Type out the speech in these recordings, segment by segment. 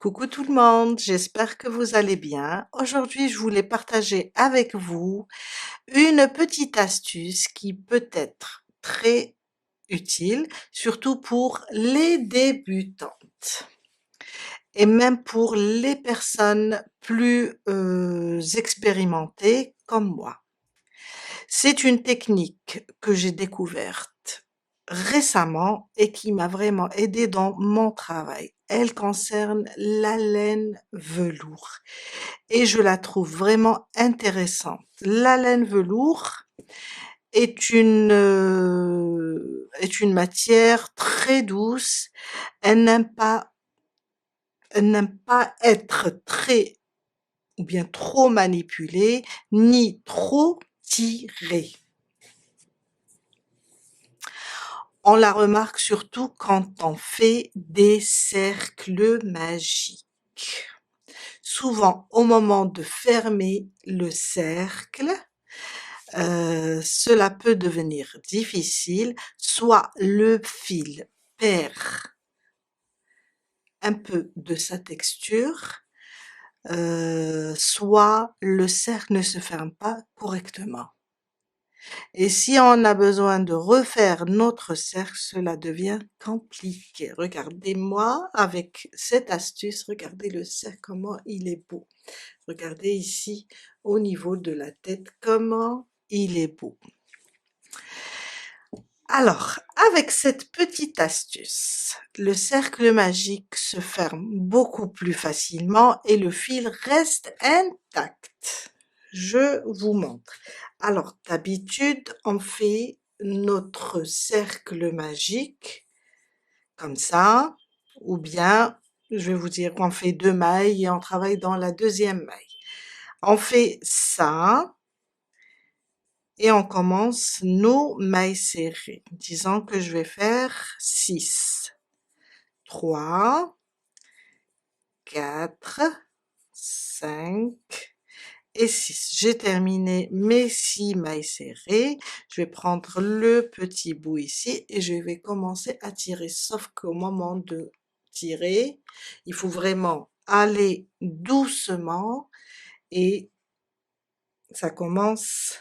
Coucou tout le monde, j'espère que vous allez bien. Aujourd'hui, je voulais partager avec vous une petite astuce qui peut être très utile, surtout pour les débutantes et même pour les personnes plus expérimentées comme moi. C'est une technique que j'ai découverte récemment et qui m'a vraiment aidée dans mon travail. Elle concerne la laine velours et je la trouve vraiment intéressante. La laine velours est une matière très douce. Elle n'aime pas être très ou bien trop manipulée ni trop tirée. On la remarque surtout quand on fait des cercles magiques. Souvent, au moment de fermer le cercle, cela peut devenir difficile, soit le fil perd un peu de sa texture, soit le cercle ne se ferme pas correctement. Et si on a besoin de refaire notre cercle, cela devient compliqué. Regardez-moi avec cette astuce, regardez le cercle, comment il est beau. Regardez ici, au niveau de la tête, comment il est beau. Alors, avec cette petite astuce, le cercle magique se ferme beaucoup plus facilement et le fil reste intact. Je vous montre. Alors, d'habitude, on fait notre cercle magique comme ça, ou bien, je vais vous dire, on fait 2 mailles et on travaille dans la deuxième maille. On fait ça et on commence nos mailles serrées. Disons que je vais faire 6, 3, 4, 5, et 6. J'ai terminé mes 6 mailles serrées. Je vais prendre le petit bout ici et je vais commencer à tirer. Sauf qu'au moment de tirer, il faut vraiment aller doucement et ça commence.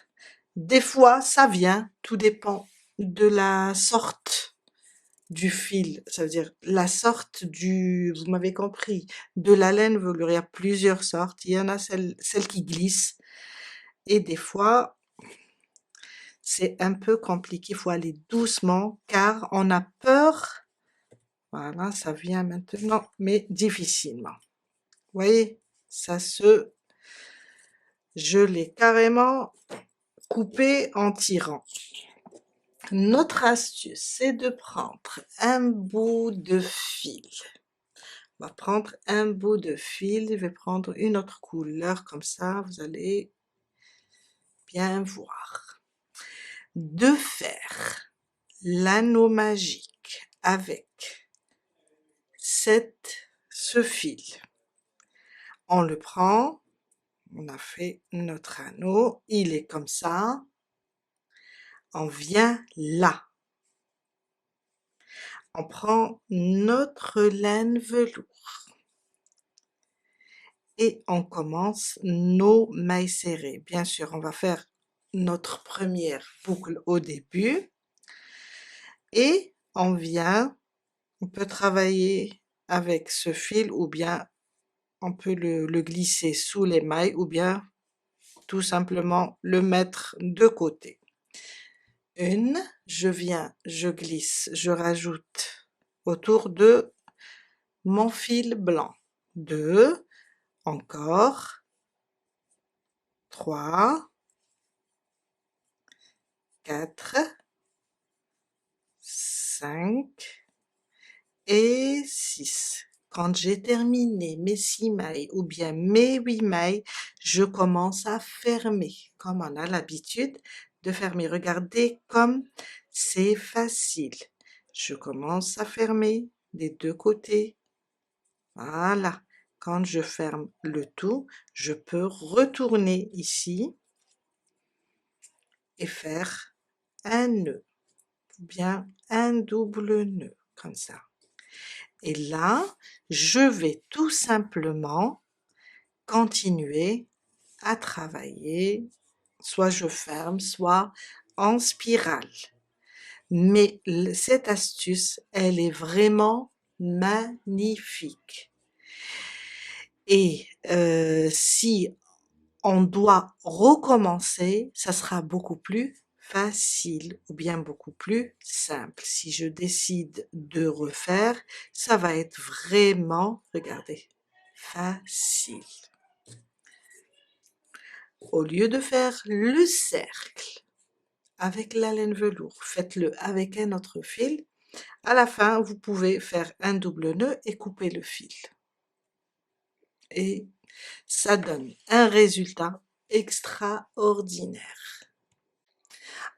Des fois, ça vient, tout dépend de la sorte du fil, ça veut dire la sorte vous m'avez compris, de la laine velours. Il y a plusieurs sortes. Il y en a celle qui glisse. Et des fois, c'est un peu compliqué, il faut aller doucement car on a peur. Voilà, ça vient maintenant, mais difficilement. Vous voyez, je l'ai carrément coupé en tirant. Notre astuce, c'est de prendre un bout de fil. On va prendre un bout de fil, je vais prendre une autre couleur comme ça, vous allez bien voir. De faire l'anneau magique avec ce fil. On le prend, on a fait notre anneau, il est comme ça. On vient là. On prend notre laine velours et on commence nos mailles serrées. Bien sûr, on va faire notre première boucle au début et on peut travailler avec ce fil ou bien on peut le glisser sous les mailles ou bien tout simplement le mettre de côté. Je glisse, je rajoute autour de mon fil blanc. 2, encore, 3, 4, 5 et 6. Quand j'ai terminé mes 6 mailles ou bien mes 8 mailles, je commence à fermer, comme on a l'habitude de fermer. Regardez comme c'est facile. Je commence à fermer des 2 côtés. Voilà. Quand je ferme le tout, je peux retourner ici et faire un nœud, ou bien un double nœud, comme ça. Et là, je vais tout simplement continuer à travailler, soit je ferme, soit en spirale. Mais cette astuce, elle est vraiment magnifique. Et si on doit recommencer, ça sera beaucoup plus facile ou bien beaucoup plus simple. Si je décide de refaire, ça va être vraiment, regardez, facile. Au lieu de faire le cercle avec la laine velours, faites-le avec un autre fil. À la fin, vous pouvez faire un double nœud et couper le fil. Et ça donne un résultat extraordinaire.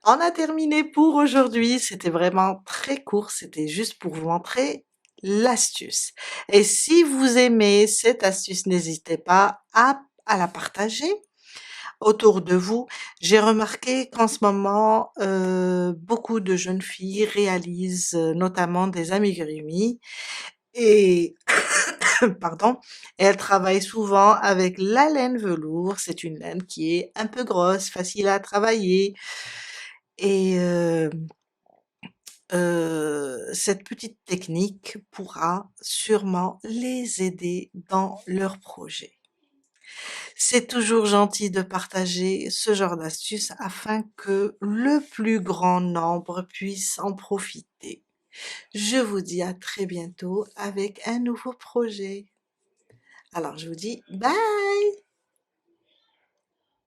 On a terminé pour aujourd'hui. C'était vraiment très court. C'était juste pour vous montrer l'astuce. Et si vous aimez cette astuce, n'hésitez pas à la partager autour de vous. J'ai remarqué qu'en ce moment, beaucoup de jeunes filles réalisent notamment des amigurumis et pardon, elles travaillent souvent avec la laine velours. C'est une laine qui est un peu grosse, facile à travailler et cette petite technique pourra sûrement les aider dans leurs projets. C'est toujours gentil de partager ce genre d'astuces afin que le plus grand nombre puisse en profiter. Je vous dis à très bientôt avec un nouveau projet. Alors je vous dis bye!